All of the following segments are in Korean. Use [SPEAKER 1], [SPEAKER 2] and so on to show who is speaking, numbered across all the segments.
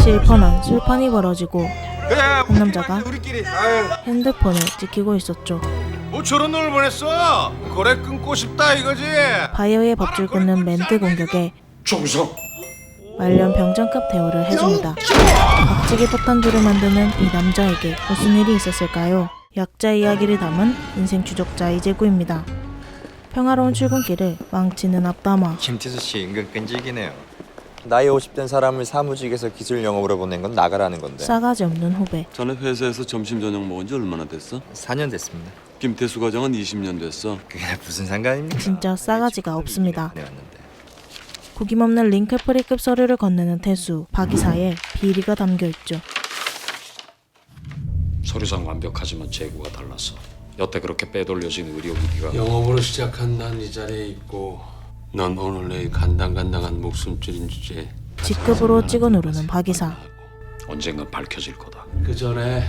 [SPEAKER 1] 실펀한 술판이 벌어지고 한 남자가 핸드폰을 지키고 있었죠.
[SPEAKER 2] 뭐 저런 놈을 보냈어? 거래 끊고 싶다 이거지?
[SPEAKER 1] 바이어의 법줄 끊는 멘트 공격에
[SPEAKER 2] 정성.
[SPEAKER 1] 말년 병장급 대우를 해줍니다. 박치기 폭탄주를 만드는 이 남자에게 무슨 일이 있었을까요? 약자 이야기를 담은 인생 추적자 이재구입니다. 평화로운 출근길을 망치는 앞담화.
[SPEAKER 3] 김태수 씨 은근 끈질기네요. 나이 50된 사람을 사무직에서 기술 영업으로 보낸 건 나가라는 건데.
[SPEAKER 1] 싸가지 없는 후배.
[SPEAKER 4] 자네 회사에서 점심 저녁 먹은 지 얼마나 됐어?
[SPEAKER 3] 4년 됐습니다.
[SPEAKER 4] 김태수 과장은 20년 됐어.
[SPEAKER 3] 그게 무슨 상관입니까?
[SPEAKER 1] 진짜 싸가지가 없습니다.
[SPEAKER 3] 네, 왔는데.
[SPEAKER 1] 구김없는 링크프리급 서류를 건네는 태수. 박이사에 비리가 담겨있죠.
[SPEAKER 5] 서류상 완벽하지만 재고가 달랐어. 여태 그렇게 빼돌려진 의료기 네가
[SPEAKER 6] 영업으로 시작한 난 이 자리에 있고 넌 오늘 내일 간당간당한 목숨줄인 주제에
[SPEAKER 1] 직급으로 찍어 누르는 박이사.
[SPEAKER 5] 언젠간 밝혀질 거다.
[SPEAKER 6] 그 전에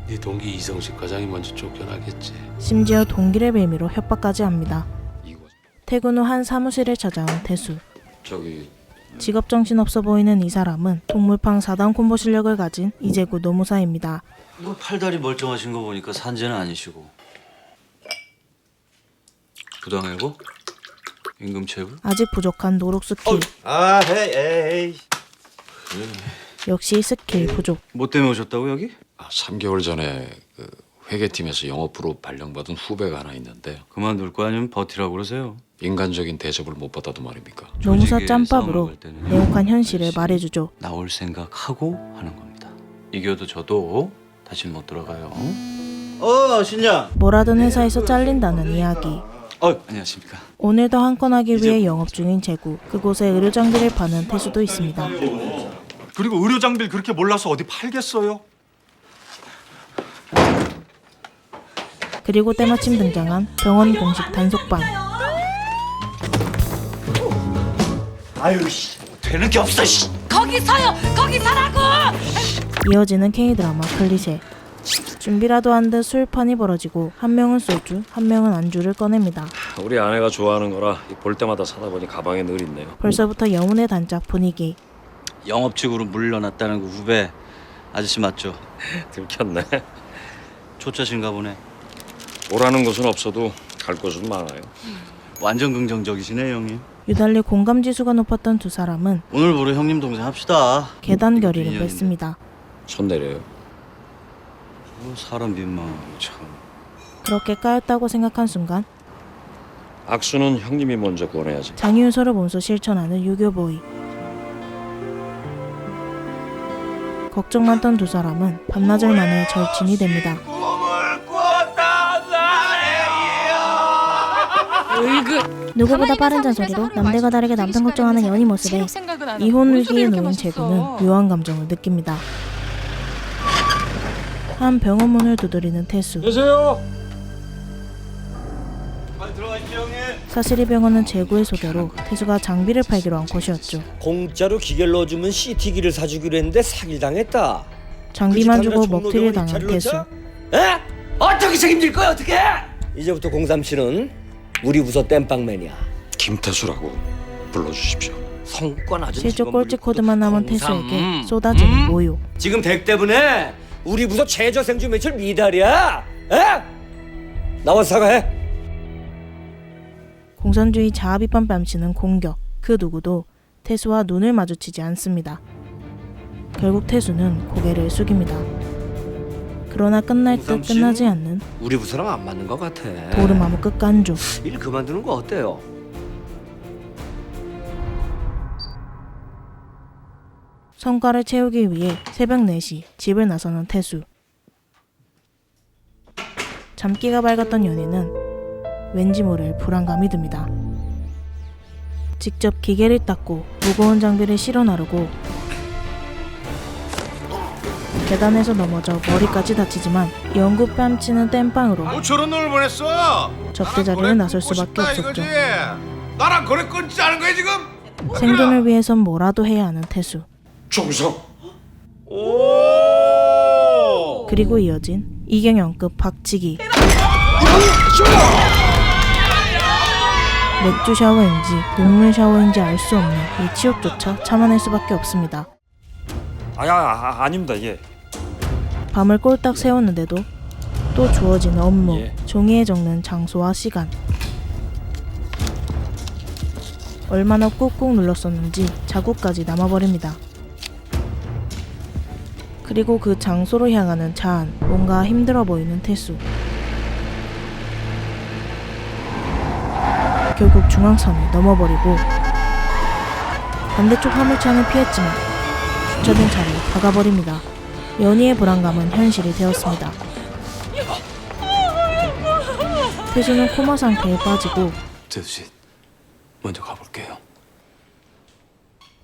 [SPEAKER 6] 네 동기 이성식 과장이 먼저 쫓겨나겠지.
[SPEAKER 1] 심지어 동기를 빌미로 협박까지 합니다.
[SPEAKER 5] 이거
[SPEAKER 1] 퇴근 후 한 사무실에 찾아온 태수.
[SPEAKER 5] 저기
[SPEAKER 1] 직업 정신 없어 보이는 이 사람은 동물팡 4단 콤보 실력을 가진 이재구 노무사입니다.
[SPEAKER 7] 이거 팔다리 멀쩡하신 거 보니까 산재는 아니시고 부당해고? 임금 체불?
[SPEAKER 1] 아직 부족한 노룩 스킬.
[SPEAKER 3] 아, 에이.
[SPEAKER 1] 역시 스킬 부족.
[SPEAKER 7] 뭐 때문에 오셨다고 여기?
[SPEAKER 5] 3개월 전에 그 회계팀에서 영업부로 발령받은 후배가 하나 있는데
[SPEAKER 7] 그만둘 거 아니면 버티라고 그러세요.
[SPEAKER 5] 인간적인 대접을 못 받아도 말입니까?
[SPEAKER 1] 노무사
[SPEAKER 7] 조직의
[SPEAKER 1] 짬밥으로
[SPEAKER 7] 싸움을 걸 때는
[SPEAKER 1] 냉혹한 현실을 말해주죠.
[SPEAKER 7] 나올 생각하고 하는 겁니다. 이겨도 저도 다시 못 돌아가요. 신장.
[SPEAKER 1] 뭐라든 회사에서 잘린다는 이야기.
[SPEAKER 7] 안녕하십니까.
[SPEAKER 1] 오늘도 한 건 하기 위해 영업 중인 재구. 그곳에 의료 장비를 파는 태수도 있습니다.
[SPEAKER 2] 그리고 의료 장비를 그렇게 몰라서 어디 팔겠어요?
[SPEAKER 1] 그리고 때마침 등장한 병원 공식 단속반.
[SPEAKER 7] 되는 게 없어.
[SPEAKER 8] 거기 서요! 거기 서라고!
[SPEAKER 1] 이어지는 K드라마 클리셰. 준비라도 한 듯 술판이 벌어지고 한 명은 소주, 한 명은 안주를 꺼냅니다.
[SPEAKER 5] 우리 아내가 좋아하는 거라 볼 때마다 사다 보니 가방에 늘 있네요.
[SPEAKER 1] 벌써부터 영혼의 단짝 분위기.
[SPEAKER 7] 영업직으로 물러났다는 그 후배 아저씨 맞죠?
[SPEAKER 5] 들켰네.
[SPEAKER 7] 초짜신가 보네.
[SPEAKER 5] 오라는 곳은 없어도 갈 곳은 많아요.
[SPEAKER 7] 완전 긍정적이시네 형님.
[SPEAKER 1] 유달리 공감 지수가 높았던 두 사람은
[SPEAKER 7] 오늘부로 형님 동생 합시다.
[SPEAKER 1] 계단 결의를
[SPEAKER 7] 인연이네.
[SPEAKER 1] 맺습니다.
[SPEAKER 5] 손 내려요.
[SPEAKER 7] 사람 빈망 참.
[SPEAKER 1] 그렇게 까였다고 생각한 순간
[SPEAKER 5] 악수는 형님이 먼저 구원해야지.
[SPEAKER 1] 장유서를 몸소 실천하는 유교보이. 걱정 많던 두 사람은 반나절 만에 절친이 됩니다. 누구보다 빠른 잔소리로 남들과 다르게 남편 걱정하는 연희 모습에 이혼 위기에 놓인 재구는 묘한 감정을 느낍니다. 한 병원 문을 두드리는 태수.
[SPEAKER 2] 계세요?
[SPEAKER 1] 사실 이 병원은 재구의 소개로 태수가 장비를 팔기로 한 곳이었죠.
[SPEAKER 9] 공짜로 기계를 넣어주면 CT기를 사주기로 했는데 사기를 당했다.
[SPEAKER 1] 장비만 주고 먹튀를 당한 태수.
[SPEAKER 9] 에? 어떻게 책임질 거야 어떻게? 이제부터 037은 우리 부서 땜빵맨이야.
[SPEAKER 5] 김태수라고 불러주십시오.
[SPEAKER 9] 성권 아주
[SPEAKER 1] 실적 꼴찌 코드만 남은 태수에게 쏟아지는 모욕.
[SPEAKER 9] 지금 댁 때문에 우리 부서 최저 생존 매출 미달이야. 에? 나와서 사과해.
[SPEAKER 1] 공산주의 자아비판 뺨치는 공격. 그 누구도 태수와 눈을 마주치지 않습니다. 결국 태수는 고개를 숙입니다. 그러나 끝날 듯 끝나지 않는
[SPEAKER 9] 우리 부서랑 안 맞는 것 같아.
[SPEAKER 1] 도르마무 끝간주.
[SPEAKER 9] 일 그만두는 거 어때요?
[SPEAKER 1] 성과를 채우기 위해 새벽 4시 집을 나서는 태수. 잠기가 밝았던 연희는 왠지 모를 불안감이 듭니다. 직접 기계를 닦고 무거운 장비를 실어 나르고 계단에서 넘어져 머리까지 다치지만 영구 뺨치는 땜빵으로
[SPEAKER 2] 뭐 저런 놈을 보냈어?
[SPEAKER 1] 접대 자리에 나설 수밖에 없었죠.
[SPEAKER 2] 나랑 거래 끊지 않은 거야 지금?
[SPEAKER 1] 생존을 위해선 뭐라도 해야 하는 태수.
[SPEAKER 2] 정성.
[SPEAKER 1] 그리고 이어진 이경영급 박치기. 맥주 샤워인지 눈물 샤워인지 알 수 없는 이 치욕조차 참아낼 수밖에 없습니다.
[SPEAKER 7] 아닙니다. 예.
[SPEAKER 1] 밤을 꼴딱 새웠는데도 또 주어진 업무,
[SPEAKER 7] 예.
[SPEAKER 1] 종이에 적는 장소와 시간. 얼마나 꾹꾹 눌렀었는지 자국까지 남아버립니다. 그리고 그 장소로 향하는 차안, 뭔가 힘들어 보이는 태수. 결국 중앙선을 넘어버리고 반대쪽 화물차는 피했지만 주차된 차로 박아버립니다. 연희의 불안감은 현실이 되었습니다. 태수는 코마 상태에 빠지고
[SPEAKER 6] 재수 씨, 먼저 가볼게요.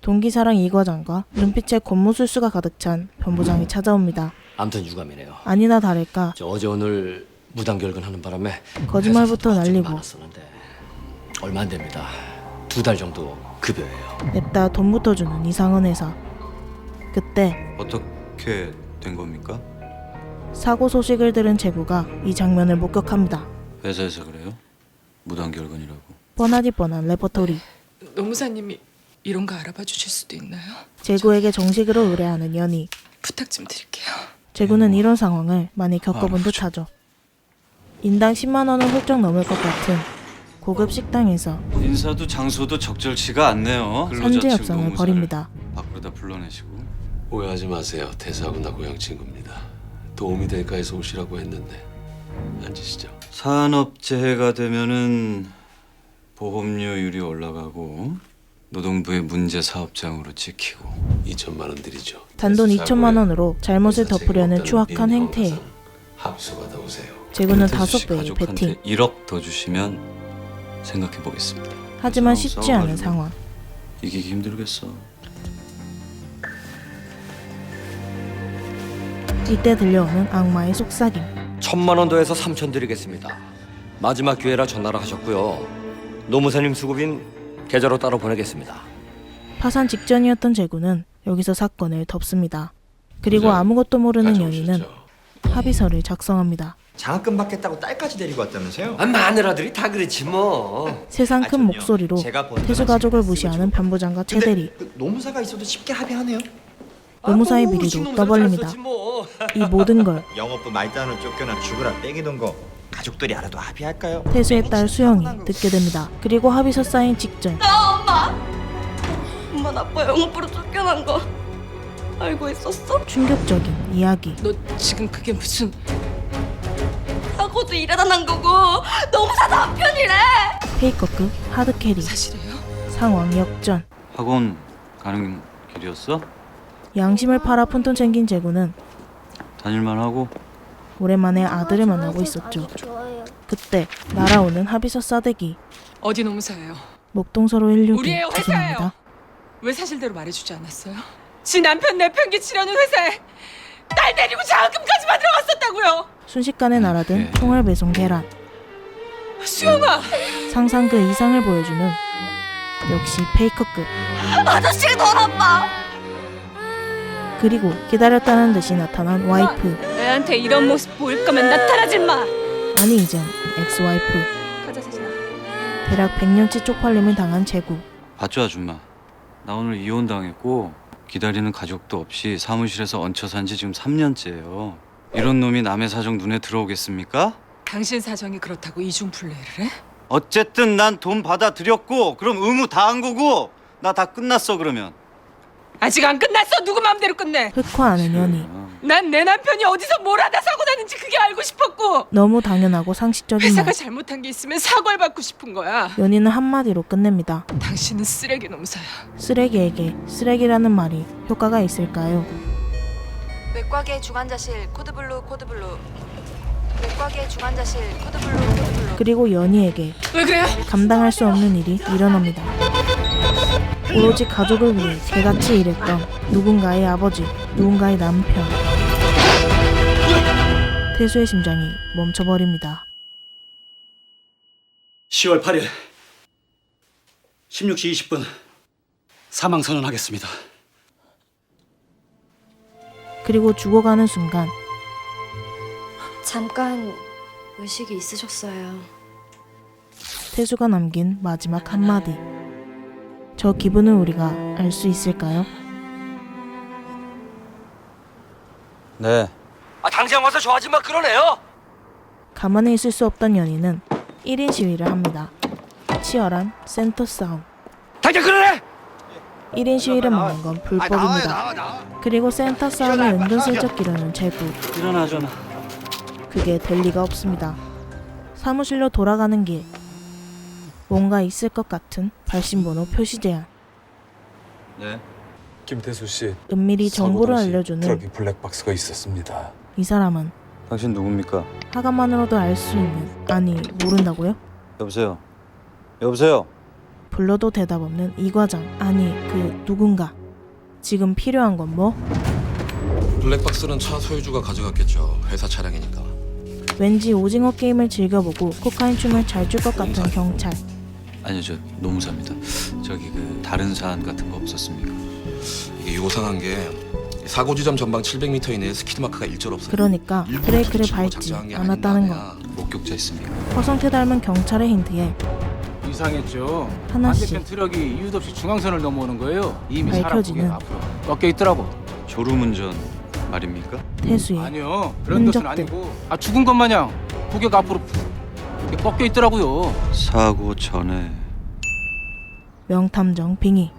[SPEAKER 1] 동기사랑 이 과장과 눈빛에 곤무술수가 가득 찬 변부장이 찾아옵니다.
[SPEAKER 9] 아무튼 유감이네요.
[SPEAKER 1] 아니나 다를까
[SPEAKER 9] 저 어제 오늘 무단 결근하는 바람에
[SPEAKER 1] 거짓말부터
[SPEAKER 9] 회사에서
[SPEAKER 1] 날리고
[SPEAKER 9] 많았었는데 얼마 안 됩니다. 2달 정도 급여예요.
[SPEAKER 1] 냅다 돈부터 주는 이상한 회사. 그때
[SPEAKER 4] 어떻게 된 겁니까?
[SPEAKER 1] 사고 소식을 들은 재구가 이 장면을 목격합니다.
[SPEAKER 4] 회사에서 그래요? 무단 결근이라고.
[SPEAKER 1] 뻔하디 뻔한 레퍼토리.
[SPEAKER 8] 노무사님이 이런 거 알아봐 주실 수도 있나요?
[SPEAKER 1] 재구에게 정식으로 의뢰하는 연희.
[SPEAKER 8] 부탁 좀 드릴게요.
[SPEAKER 1] 재구는 이런 상황을 많이 겪어본 듯하죠. 인당 10만 원은 훌쩍 넘을 것 같은 고급 식당에서
[SPEAKER 4] 인사도 장소도 적절치가 않네요.
[SPEAKER 1] 산재 협상을 벌입니다.
[SPEAKER 4] 밖으로다 불러내시고.
[SPEAKER 6] 오해하지 마세요. 태수하고 나 고향 친구입니다. 도움이 될까 해서 오시라고 했는데 앉으시죠.
[SPEAKER 4] 산업재해가 되면은 보험료율이 올라가고 노동부의 문제 사업장으로 찍히고
[SPEAKER 6] 2천만 원 드리죠.
[SPEAKER 1] 단돈
[SPEAKER 6] 태수
[SPEAKER 1] 2천만 원으로 잘못을
[SPEAKER 6] 회사
[SPEAKER 1] 덮으려는
[SPEAKER 6] 책임
[SPEAKER 1] 추악한
[SPEAKER 6] 없다는
[SPEAKER 1] 행태에
[SPEAKER 6] 빈 합수받아 오세요.
[SPEAKER 1] 재구는
[SPEAKER 4] 태수 씨
[SPEAKER 1] 5배의
[SPEAKER 4] 가족한테
[SPEAKER 1] 베팅.
[SPEAKER 4] 1억 더 주시면 생각해 보겠습니다.
[SPEAKER 1] 하지만 쉽지 않은
[SPEAKER 4] 싸워가지고
[SPEAKER 1] 상황.
[SPEAKER 4] 이기기 힘들겠어.
[SPEAKER 1] 이때 들려오는 악마의 속삭임.
[SPEAKER 9] 1,000만 원 더해서 3천 드리겠습니다. 마지막 기회라 전화를 하셨고요. 노무사님 수급인 계좌로 따로 보내겠습니다.
[SPEAKER 1] 파산 직전이었던 재구는 여기서 사건을 덮습니다. 그리고 아무것도 모르는 연희는 합의서를 작성합니다.
[SPEAKER 3] 장학금 받겠다고 딸까지 데리고 왔다면서요?
[SPEAKER 9] 마누라들이 다 그렇지 뭐.
[SPEAKER 1] 세상 큰
[SPEAKER 3] 전요.
[SPEAKER 1] 목소리로
[SPEAKER 3] 제가 보는
[SPEAKER 1] 태수
[SPEAKER 3] 거랑
[SPEAKER 1] 가족을
[SPEAKER 3] 제가
[SPEAKER 1] 무시하는
[SPEAKER 3] 쓰고
[SPEAKER 1] 변부장과 최대리.
[SPEAKER 3] 근데 그 노무사가 있어도 쉽게 합의하네요.
[SPEAKER 1] 노무사의 비리도 떠벌립니다. 이 모든 걸
[SPEAKER 3] 영업부 말단으로 쫓겨나 죽으라 땡기던 거 가족들이 알아도 합의할까요?
[SPEAKER 1] 태수의 딸 수영이 듣게 됩니다. 그리고 합의서 사인 직전
[SPEAKER 8] 엄마 나빠 영업으로 쫓겨난 거 알고 있었어?
[SPEAKER 1] 충격적인 이야기.
[SPEAKER 8] 너 지금 그게 무슨 사고도 일하다 난 거고 노무사 남편이래.
[SPEAKER 1] 페이커급 하드캐리.
[SPEAKER 8] 사실이에요?
[SPEAKER 1] 상황 역전.
[SPEAKER 4] 학원 가는 길이었어?
[SPEAKER 1] 양심을 팔아 푼돈 챙긴 재구는
[SPEAKER 4] 다닐만 하고.
[SPEAKER 1] 오랜만에 아들을 만나고 있었죠. 그때 날아오는 합의서 싸대기.
[SPEAKER 8] 어디 노무사예요?
[SPEAKER 1] 목동서로 162.
[SPEAKER 8] 우리의 회사예요.
[SPEAKER 1] 죄송합니다.
[SPEAKER 8] 왜 사실대로 말해주지 않았어요? 지 남편 내편기 치려는 회사에 딸 데리고 장학금까지 받으러 왔었다고요.
[SPEAKER 1] 순식간에 날아든
[SPEAKER 4] 네.
[SPEAKER 1] 총알 배송 계란.
[SPEAKER 8] 수영아,
[SPEAKER 1] 상상 그 이상을 보여주는 역시 페이커급.
[SPEAKER 8] 아저씨가 더 나빠.
[SPEAKER 1] 그리고 기다렸다는 듯이 나타난 와이프.
[SPEAKER 8] 애한테 이런 모습 보일 거면 나타나지 마.
[SPEAKER 1] 아니 이젠 엑스와이프.
[SPEAKER 8] 가자 세진아.
[SPEAKER 1] 대략 100년치 쪽팔림을 당한 재구.
[SPEAKER 4] 봤죠 아줌마. 나 오늘 이혼 당했고 기다리는 가족도 없이 사무실에서 얹혀 산 지 지금 3년째예요. 이런 놈이 남의 사정 눈에 들어오겠습니까?
[SPEAKER 8] 당신 사정이 그렇다고 이중 플레이를 해?
[SPEAKER 4] 어쨌든 난 돈 받아들였고 그럼 의무 다 한 거고 나 다 끝났어 그러면.
[SPEAKER 8] 아직 안 끝났어. 누구 마음대로 끝내.
[SPEAKER 1] 흑화하는 연희.
[SPEAKER 8] 난 내 남편이 어디서 뭘 하다 사고 났는지 그게 알고 싶었고
[SPEAKER 1] 너무 당연하고 상식적인
[SPEAKER 8] 회사가
[SPEAKER 1] 말.
[SPEAKER 8] 잘못한 게 있으면 사과를 받고 싶은 거야.
[SPEAKER 1] 연희는 한마디로 끝냅니다.
[SPEAKER 8] 당신은 쓰레기 노무사야.
[SPEAKER 1] 쓰레기에게 쓰레기라는 말이 효과가 있을까요?
[SPEAKER 10] 외과계 중환자실 코드블루 코드블루. 외과계 중환자실 코드블루 코드블루.
[SPEAKER 1] 그리고 연희에게
[SPEAKER 8] 왜 그래요?
[SPEAKER 1] 감당할 수 없는 일이 일어납니다. 오로지 가족을 위해 개같이 일했던 누군가의 아버지, 누군가의 남편. 태수의 심장이 멈춰버립니다.
[SPEAKER 7] 10월 8일 16시 20분 사망 선언하겠습니다.
[SPEAKER 1] 그리고 죽어가는 순간
[SPEAKER 10] 잠깐 의식이 있으셨어요.
[SPEAKER 1] 태수가 남긴 마지막 한마디. 저 기분을 우리가 알 수 있을까요?
[SPEAKER 4] 네.
[SPEAKER 9] 당장 와서 저 아줌마 끌어내요.
[SPEAKER 1] 가만히 있을 수 없던 연인은 1인 시위를 합니다. 치열한 센터 싸움.
[SPEAKER 9] 당장 끌어내.
[SPEAKER 1] 1인 시위를 막는 건 불법입니다. 그리고 센터 싸움을 은근슬쩍 기르는 제구.
[SPEAKER 4] 일어나 좀.
[SPEAKER 1] 그게 될 리가 없습니다. 사무실로 돌아가는 길. 뭔가 있을 것 같은 발신번호 표시 제한.
[SPEAKER 4] 네.
[SPEAKER 11] 김태수 씨,
[SPEAKER 1] 은밀히 정보를
[SPEAKER 11] 사고 당시
[SPEAKER 1] 알려주는
[SPEAKER 11] 트럭에 블랙박스가 있었습니다.
[SPEAKER 1] 이 사람은
[SPEAKER 4] 당신 누굽니까?
[SPEAKER 1] 하감만으로도 알 수 있는, 아니 모른다고요?
[SPEAKER 4] 여보세요. 여보세요.
[SPEAKER 1] 불러도 대답 없는 이 과장, 아니 그 누군가. 지금 필요한 건 뭐?
[SPEAKER 5] 블랙박스는 차 소유주가 가져갔겠죠. 회사 차량이니까.
[SPEAKER 1] 왠지 오징어 게임을 즐겨보고 코카인 춤을 잘 출 것 같은 경찰.
[SPEAKER 4] 아니요, 저 노무사입니다. 저기 그 다른 사안 같은 거 없었습니까?
[SPEAKER 5] 이게 요상한 게 사고 지점 전방 700m 이내에 스키드 마크가 일절 없어요.
[SPEAKER 1] 그러니까 브레이크를
[SPEAKER 5] 일부러
[SPEAKER 1] 밟지
[SPEAKER 5] 작정한 게
[SPEAKER 1] 않았다는 거.
[SPEAKER 5] 아닌가 봐요.
[SPEAKER 4] 목격자 있습니까?
[SPEAKER 1] 허성태 닮은 경찰의 힌트에
[SPEAKER 12] 이상했죠.
[SPEAKER 1] 하나씩
[SPEAKER 12] 반대편 트럭이 이유도 없이 중앙선을 넘어오는 거예요. 이미 사람
[SPEAKER 1] 밝혀지는
[SPEAKER 12] 고개가 앞으로 꺾여 있더라고.
[SPEAKER 4] 졸음운전 말입니까?
[SPEAKER 1] 태수의
[SPEAKER 12] 아니요, 그런 것은
[SPEAKER 1] 흔적들.
[SPEAKER 12] 아니고 죽은 것 마냥 고개가 앞으로 이렇게 꺾여 있더라고요.
[SPEAKER 4] 사고 전에
[SPEAKER 1] 명탐정 빙의.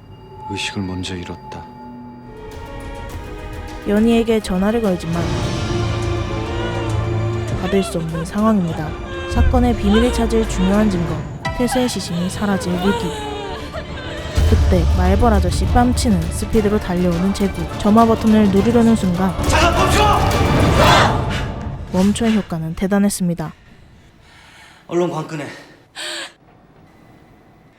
[SPEAKER 4] 의식을 먼저 잃었다.
[SPEAKER 1] 연희에게 전화를 걸지만 받을 수 없는 상황입니다. 사건의 비밀을 찾을 중요한 증거, 태수의 시신이 사라질 위기. 그때 말벌 아저씨 뺨치는 스피드로 달려오는 제구. 점화 버튼을 누르려는 순간 멈춰의 효과는 대단했습니다.
[SPEAKER 7] 언론 관건해.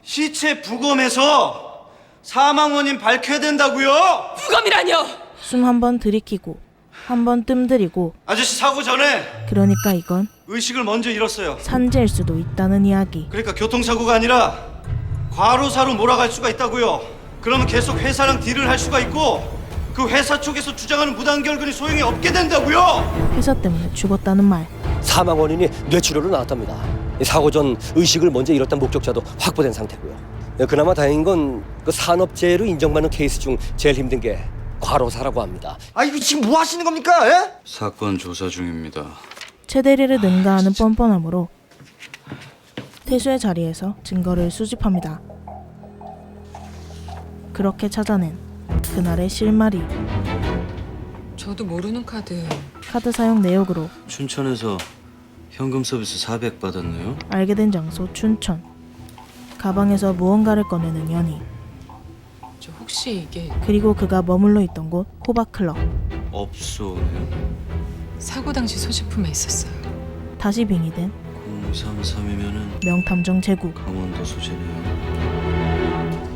[SPEAKER 7] 시체 부검해서 사망 원인 밝혀야 된다고요.
[SPEAKER 8] 부검이라뇨!
[SPEAKER 1] 숨 한 번 들이키고 한 번 뜸들이고.
[SPEAKER 7] 아저씨 사고 전에
[SPEAKER 1] 그러니까 이건
[SPEAKER 7] 의식을 먼저 잃었어요.
[SPEAKER 1] 산재일 수도 있다는 이야기.
[SPEAKER 7] 그러니까 교통사고가 아니라 과로사로 몰아갈 수가 있다고요. 그러면 계속 회사랑 딜을 할 수가 있고 그 회사 쪽에서 주장하는 무단결근이 소용이 없게 된다고요.
[SPEAKER 1] 회사 때문에 죽었다는 말.
[SPEAKER 9] 사망 원인이 뇌출혈로 나왔답니다. 사고 전 의식을 먼저 잃었던 목격자도 확보된 상태고요. 그나마 다행인 건 그 산업재해로 인정받는 케이스 중 제일 힘든 게 과로사라고 합니다. 아 이거 지금 뭐 하시는 겁니까? 예?
[SPEAKER 4] 사건 조사 중입니다.
[SPEAKER 1] 최 대리를 능가하는 뻔뻔함으로 태수의 자리에서 증거를 수집합니다. 그렇게 찾아낸 그날의 실마리.
[SPEAKER 8] 저도 모르는 카드.
[SPEAKER 1] 카드 사용 내역으로
[SPEAKER 4] 춘천에서 현금 서비스 400 받았네요.
[SPEAKER 1] 알게 된 장소 춘천. 가방에서 무언가를 꺼내는 연희.
[SPEAKER 8] 저 혹시 이게
[SPEAKER 1] 그리고 그가 머물러 있던 곳 호박클럽.
[SPEAKER 4] 없소네요.
[SPEAKER 8] 사고 당시 소지품에 있었어요.
[SPEAKER 1] 다시 빙의된
[SPEAKER 4] 033이면은
[SPEAKER 1] 명탐정 제구.
[SPEAKER 4] 강원도 소재네요.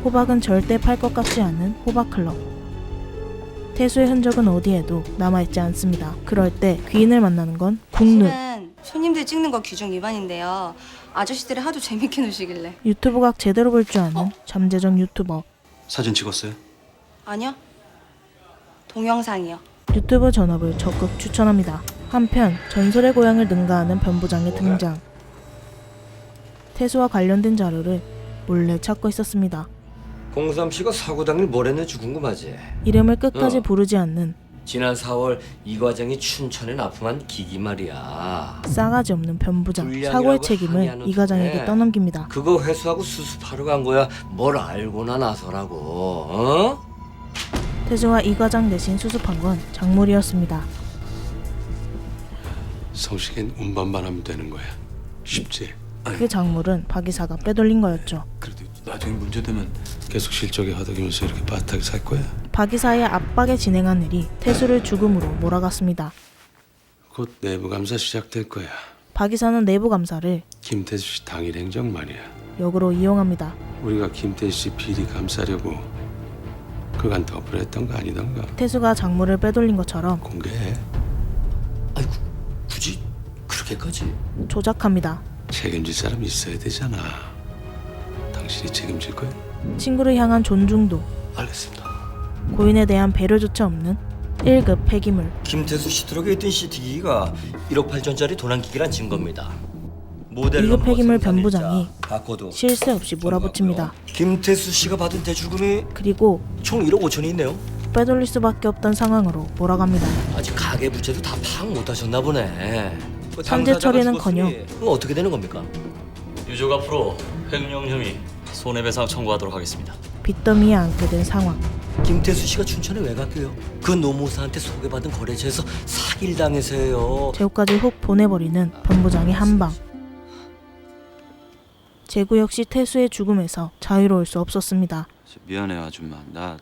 [SPEAKER 1] 호박은 절대 팔 것 같지 않은 호박클럽. 태수의 흔적은 어디에도 남아있지 않습니다. 그럴 때 귀인을 만나는 건 국룰.
[SPEAKER 10] 실은 손님들 찍는 거 규정 위반인데요. 아저씨들이 하도 재밌게 노시길래.
[SPEAKER 1] 유튜브 각 제대로 볼 줄 아는 잠재적 유튜버.
[SPEAKER 4] 사진 찍었어요?
[SPEAKER 10] 아니요. 동영상이요.
[SPEAKER 1] 유튜브 전업을 적극 추천합니다. 한편 전설의 고향을 능가하는 변부장의 등장. 태수와 관련된 자료를 몰래 찾고 있었습니다.
[SPEAKER 9] 03씨가 사고 당일 뭘 했는지 궁금하지?
[SPEAKER 1] 이름을 끝까지 부르지 않는
[SPEAKER 9] 지난 4월 이 과장이 춘천에 납품한 기기 말이야.
[SPEAKER 1] 싸가지 없는 변부장.
[SPEAKER 9] 불량이라고
[SPEAKER 1] 사고의 책임을
[SPEAKER 9] 항의하는
[SPEAKER 1] 이 과장에게
[SPEAKER 9] 중에
[SPEAKER 1] 떠넘깁니다.
[SPEAKER 9] 그거 회수하고 수습하러 간 거야. 뭘 알고나 나서라고. 어?
[SPEAKER 1] 태수와 이 과장 대신 수습한 건 작물이었습니다.
[SPEAKER 6] 성식엔 운반만 하면 되는 거야. 쉽지?
[SPEAKER 1] 그 작물은 박 이사가 빼돌린 거였죠.
[SPEAKER 6] 그래도 나중에 문제되면 계속 실적에 허덕이면서 이렇게 바닥에 살 거야.
[SPEAKER 1] 박 이사의 압박에 진행한 일이 태수를 죽음으로 몰아갔습니다.
[SPEAKER 6] 곧 내부 감사 시작될 거야.
[SPEAKER 1] 박 이사는 내부 감사를
[SPEAKER 6] 김태수 씨 당일 행적 말이야.
[SPEAKER 1] 역으로 이용합니다.
[SPEAKER 6] 우리가 김태수 씨 비리 감싸려고 그간 더블했던 거 아니던가.
[SPEAKER 1] 태수가 작물을 빼돌린 것처럼
[SPEAKER 6] 공개해.
[SPEAKER 9] 아이고 굳이 그렇게까지?
[SPEAKER 1] 조작합니다.
[SPEAKER 6] 책임질 사람 있어야 되잖아. 당신이 책임질 거야?
[SPEAKER 1] 친구를 향한 존중도,
[SPEAKER 6] 알겠습니다.
[SPEAKER 1] 고인에 대한 배려조차 없는 1급 폐기물.
[SPEAKER 9] 김태수 씨 트럭에 있던 CT기기가 1억 8천짜리 도난기기란 증거입니다.
[SPEAKER 1] 2급 폐기물 변부장이
[SPEAKER 9] 바코드
[SPEAKER 1] 쉴 새 없이 몰아붙입니다.
[SPEAKER 9] 김태수 씨가 받은 대출금이
[SPEAKER 1] 그리고
[SPEAKER 9] 총 1억 5천이 있네요.
[SPEAKER 1] 빼돌릴 수밖에 없던 상황으로 몰아갑니다.
[SPEAKER 9] 아직 가계 부채도 다 파악 못하셨나 보네.
[SPEAKER 1] 산재 처리는커녕
[SPEAKER 9] 어떻게 되는 겁니까?
[SPEAKER 13] 유족 앞으로 횡령 혐의 손해배상 청구하도록 하겠습니다.
[SPEAKER 1] 빚더미에 앉게 된 상황.
[SPEAKER 9] 김태수 씨가 춘천에 왜 갔고요? 그 노무사한테 소개받은 거래처에서 사기를 당해서요.
[SPEAKER 1] 재우까지 훅 보내버리는 본부장의 한방. 재구 역시 태수의 죽음에서 자유로울 수 없었습니다.
[SPEAKER 4] 미안해 아줌마. 나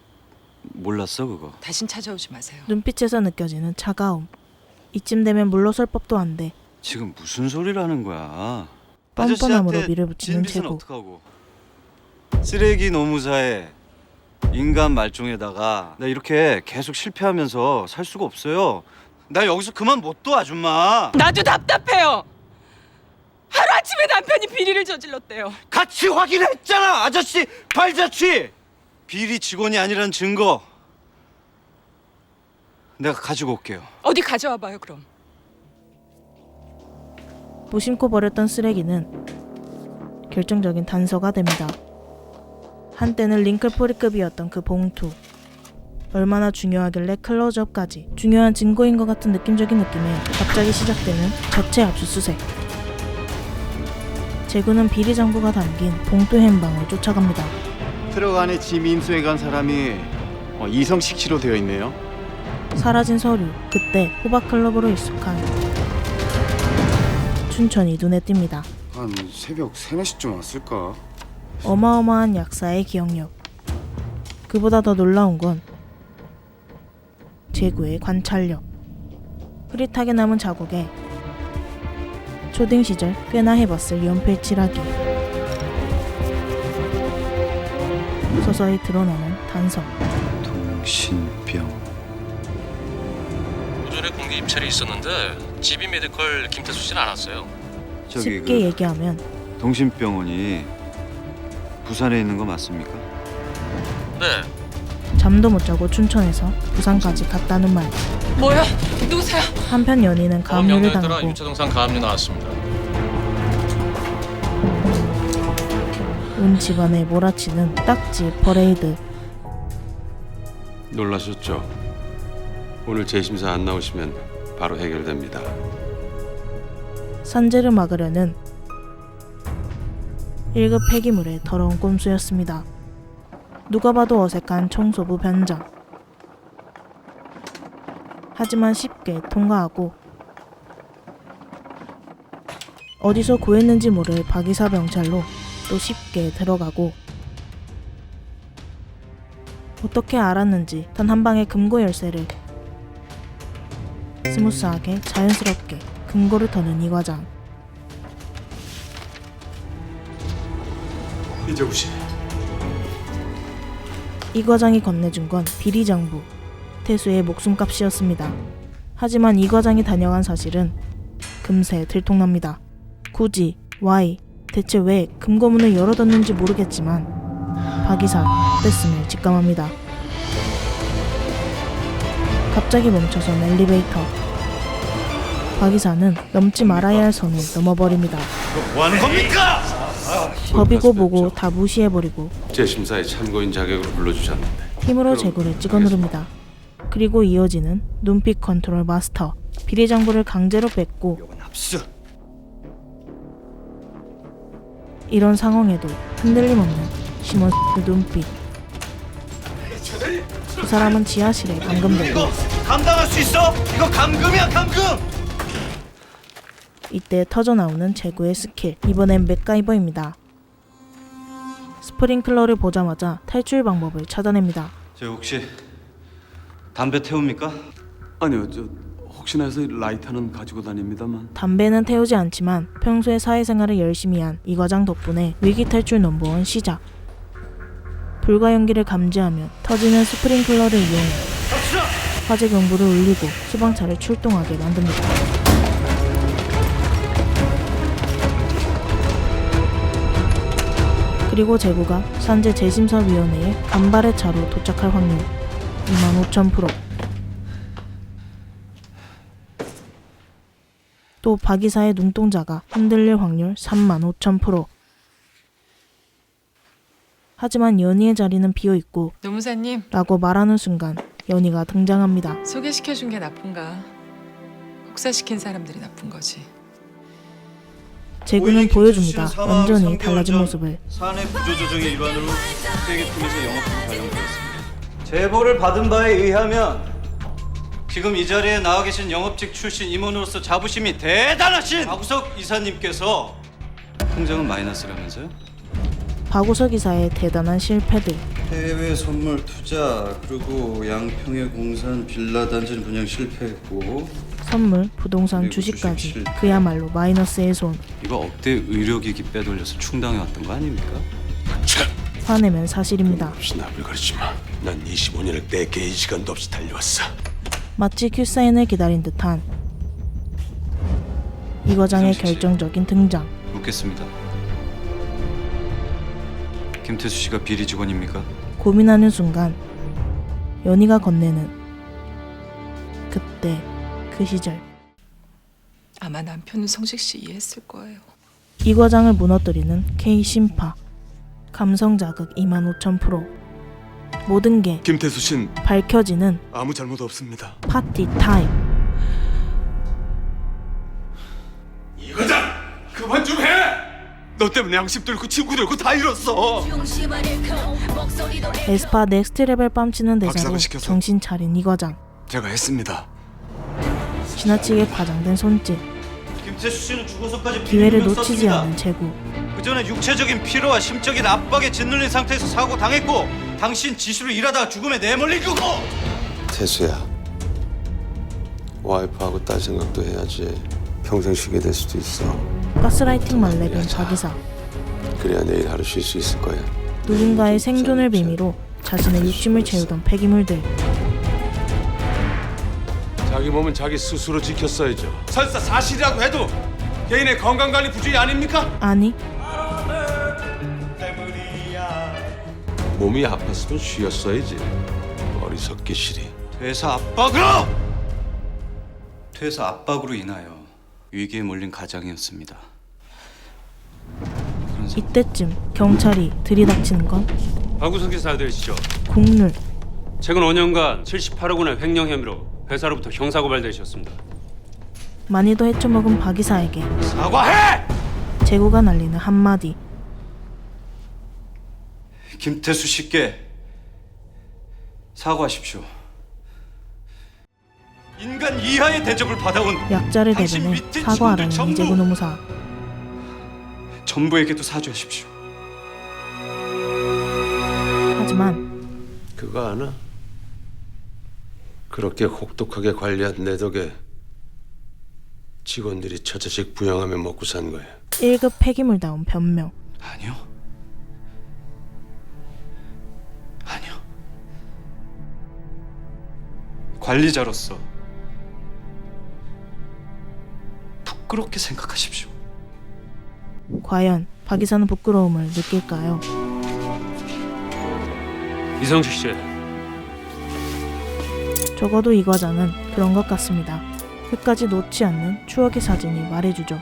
[SPEAKER 4] 몰랐어 그거.
[SPEAKER 8] 다신 찾아오지 마세요.
[SPEAKER 1] 눈빛에서 느껴지는 차가움. 이쯤 되면 물러설 법도 한데
[SPEAKER 4] 지금 무슨 소리를 하는 거야?
[SPEAKER 1] 뻔뻔함으로 밀을 붙이는
[SPEAKER 4] 진빚은
[SPEAKER 1] 재구.
[SPEAKER 4] 어떡하고? 쓰레기 노무사에 인간 말종에다가 나 이렇게 계속 실패하면서 살 수가 없어요. 나 여기서 그만 못 둬 아줌마.
[SPEAKER 8] 나도 답답해요. 하루아침에 남편이 비리를 저질렀대요.
[SPEAKER 7] 같이 확인했잖아, 아저씨 발자취. 비리 직원이 아니란 증거 내가 가지고 올게요.
[SPEAKER 8] 어디 가져와 봐요 그럼.
[SPEAKER 1] 무심코 버렸던 쓰레기는 결정적인 단서가 됩니다. 한때는 링클포리급이었던 그 봉투. 얼마나 중요하길래 클로즈업까지. 중요한 증거인 것 같은 느낌적인 느낌에 갑자기 시작되는 자체 압수수색. 재구는 비리 정보가 담긴 봉투 hen방을 쫓아갑니다.
[SPEAKER 2] 트럭 안에 짐 인수해간 사람이 이성식 씨로 되어 있네요.
[SPEAKER 1] 사라진 서류. 그때 호박클럽으로 익숙한 춘천이 눈에 띕니다.
[SPEAKER 2] 한 새벽 3, 4시쯤 왔을까?
[SPEAKER 1] 어마어마한 약사의 기억력. 그보다 더 놀라운 건 재구의 관찰력. 흐릿하게 남은 자국에 초딩 시절 꽤나 해봤을 연필 칠하기. 서서히 드러나는 단서.
[SPEAKER 4] 동신병.
[SPEAKER 13] 오전에 공개 입찰이 있었는데 GB 메디컬 김태수 씨는 안 왔어요.
[SPEAKER 1] 쉽게 얘기하면
[SPEAKER 4] 동신병원이 부산에 있는 거 맞습니까?
[SPEAKER 13] 네.
[SPEAKER 1] 잠도 못 자고 춘천에서 부산까지 갔다는 말.
[SPEAKER 8] 뭐야? 누구세요?
[SPEAKER 1] 한편 연희는 가압류를 당하고
[SPEAKER 13] 유차동산 가압류 나왔습니다.
[SPEAKER 1] 온 집안에 몰아치는 딱지 퍼레이드.
[SPEAKER 6] 놀라셨죠? 오늘 재심사 안 나오시면 바로 해결됩니다.
[SPEAKER 1] 산재를 막으려는 1급 폐기물의 더러운 꼼수였습니다. 누가 봐도 어색한 청소부 변장. 하지만 쉽게 통과하고 어디서 구했는지 모를 박이사 병찰로 또 쉽게 들어가고 어떻게 알았는지 단 한 방의 금고 열쇠를 스무스하게 자연스럽게 금고를 터는 이 과장.
[SPEAKER 6] 이재우 씨.
[SPEAKER 1] 이 과장이 건네준 건 비리장부, 태수의 목숨값이었습니다. 하지만 이 과장이 다녀간 사실은 금세 들통납니다. 굳이, why, 대체 왜 금고문을 열어뒀는지 모르겠지만 박이사 뗐음을 직감합니다. 갑자기 멈춰선 엘리베이터. 박이사는 넘지 말아야 할 선을 넘어버립니다.
[SPEAKER 7] 뭐 하는 겁니까?
[SPEAKER 1] 법이고 뭐고 다 무시해버리고
[SPEAKER 6] 재심사에 참고인 자격으로 불러주셨는데
[SPEAKER 1] 힘으로 재구를 찍어 누릅니다. 그리고 이어지는 눈빛 컨트롤 마스터. 비리장부를 강제로 뺏고
[SPEAKER 7] 압수.
[SPEAKER 1] 이런 상황에도 흔들림 없는 심원 눈빛. 두 사람은 지하실에 감금되고
[SPEAKER 7] 이거 감당할 수 있어? 이거 감금이야 감금.
[SPEAKER 1] 이때 터져나오는 재구의 스킬. 이번엔 맥가이버입니다. 스프링클러를 보자마자 탈출 방법을 찾아냅니다.
[SPEAKER 4] 저 혹시 담배 태웁니까?
[SPEAKER 11] 아니요, 저 혹시나 해서 라이터는 가지고 다닙니다만.
[SPEAKER 1] 담배는 태우지 않지만 평소에 사회생활을 열심히 한 이 과장 덕분에 위기 탈출 넘버원 시작. 불가 연기를 감지하면 터지는 스프링클러를 이용해 화재 경보를 울리고 소방차를 출동하게 만듭니다. 그리고 재구가 산재 재심사위원회에 간발의 차로 도착할 확률 25,000%. 또 박이사의 눈동자가 흔들릴 확률 35,000%. 하지만 연희의 자리는 비어있고
[SPEAKER 8] 노무사님.
[SPEAKER 1] 라고 말하는 순간 연희가 등장합니다.
[SPEAKER 8] 소개시켜준 게 나쁜가? 혹사시킨 사람들이 나쁜 거지.
[SPEAKER 1] 재구는 보여줍니다. 완전히 달라진 모습을.
[SPEAKER 7] 사내 구조조정의 일환으로 회계팀에서 영업으로 발령되었습니다. 제보를 받은 바에 의하면 지금 이 자리에 나와 계신 영업직 출신 임원으로서 자부심이 대단하신 박우석 이사님께서 통장은 마이너스라면서요?
[SPEAKER 1] 박우석 이사의 대단한 실패들.
[SPEAKER 7] 해외 선물 투자 그리고 양평의 공산 빌라 단지는 분양 실패했고
[SPEAKER 1] 선물, 부동산, 주식까지 그야말로 마이너스의 손.
[SPEAKER 7] 이거 억대 의료기기 빼돌려서 충당해왔던 거 아닙니까?
[SPEAKER 1] 화내면 사실입니다.
[SPEAKER 6] 없이 나불 거리지 마. 난 25년을 내 개인 시간도 없이 달려왔어.
[SPEAKER 1] 마치 큐사인을 기다린 듯한 이 과장의 결정적인 등장.
[SPEAKER 7] 묻겠습니다. 김태수 씨가 비리 직원입니까?
[SPEAKER 1] 고민하는 순간 연희가 건네는 그때 그 시절.
[SPEAKER 8] 아마 남편은 성식 씨 이해했을 거예요.
[SPEAKER 1] 이 과장을 무너뜨리는 K 심파. 감성 자극 25,000%. 모든 게
[SPEAKER 11] 김태수 씨는
[SPEAKER 1] 밝혀지는
[SPEAKER 11] 아무 잘못 없습니다.
[SPEAKER 1] 파티 타임.
[SPEAKER 11] 이 과장 그만 좀 해. 너 때문에 양심 들고 친구 들고 다 잃었어.
[SPEAKER 1] 에스파 넥스트 레벨 뺨치는 대사로
[SPEAKER 11] 박사가 시켜서.
[SPEAKER 1] 정신 차린 이 과장.
[SPEAKER 11] 제가 했습니다.
[SPEAKER 1] 지나치게 과장된 손짓.
[SPEAKER 7] 김태수 씨는 죽어서까지
[SPEAKER 1] 기회를
[SPEAKER 7] 비밀을
[SPEAKER 1] 놓치지
[SPEAKER 7] 썼습니다.
[SPEAKER 1] 않은 재구.
[SPEAKER 7] 그 전에 육체적인 피로와 심적인 압박에 짓눌린 상태에서 사고 당했고 당신 지시로 일하다가 죽음에 내몰린 거고.
[SPEAKER 6] 태수야, 와이프하고 딸 생각도 해야지. 평생 쉬게 될 수도 있어.
[SPEAKER 1] 가스라이팅만 내본 박이사.
[SPEAKER 6] 그래야 내일 하루 쉴 수 있을 거야.
[SPEAKER 1] 누군가의 생존을 빌미로 자신의 욕심을 채우던 폐기물들.
[SPEAKER 11] 자기 몸은 자기 스스로 지켰어야죠. 설사 사실이라고 해도 개인의 건강관리 부주의 아닙니까?
[SPEAKER 1] 아니,
[SPEAKER 6] 몸이 아팠으면 쉬었어야지. 어리석기 시리.
[SPEAKER 7] 퇴사 압박으로 인하여 위기에 몰린 가장이었습니다.
[SPEAKER 1] 이때쯤 경찰이 들이닥치는 건
[SPEAKER 14] 박우석 기사 되시죠?
[SPEAKER 1] 국룰.
[SPEAKER 14] 최근 5년간 78억 원의 횡령 혐의로 회사로부터 형사고발되셨습니다.
[SPEAKER 1] 많이도 헤쳐먹은 박이사에게
[SPEAKER 7] 사과해!
[SPEAKER 1] 재구가 날리는 한마디.
[SPEAKER 7] 김태수 씨께 사과하십시오. 인간 이하의 대접을 받아온
[SPEAKER 1] 약자를
[SPEAKER 7] 당신
[SPEAKER 1] 대변해
[SPEAKER 7] 밑에
[SPEAKER 1] 사과하라는
[SPEAKER 7] 직원들
[SPEAKER 1] 이재구 노무사.
[SPEAKER 7] 전부에게도 사죄하십시오.
[SPEAKER 1] 하지만
[SPEAKER 6] 그거 아나? 그렇게 혹독하게 관리한 내 덕에 직원들이 처자식 부양하며 먹고 산 거야.
[SPEAKER 1] 1급 폐기물다운 변명.
[SPEAKER 7] 아니요. 관리자로서 부끄럽게 생각하십시오.
[SPEAKER 1] 과연 박이사는 부끄러움을 느낄까요?
[SPEAKER 14] 이성식 씨,
[SPEAKER 1] 적어도 이 과장은 그런 것 같습니다. 끝까지 놓지 않는 추억의 사진이 말해주죠.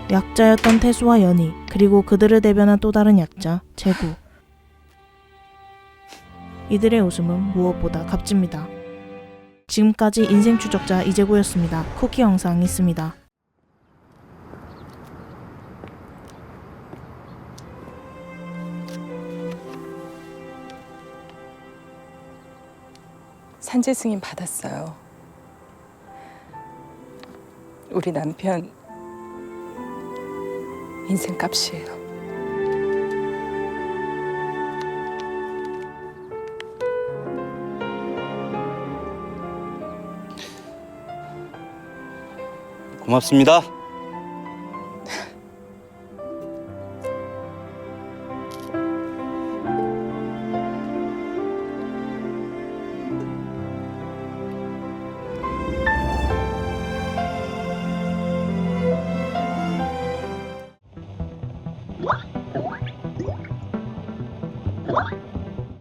[SPEAKER 1] 약자였던 태수와 연희, 그리고 그들을 대변한 또 다른 약자, 재구. 이들의 웃음은 무엇보다 값집니다. 지금까지 인생 추적자 이재구였습니다. 쿠키 영상 있습니다.
[SPEAKER 8] 산재 승인 받았어요. 우리 남편 인생 값이에요.
[SPEAKER 7] 고맙습니다.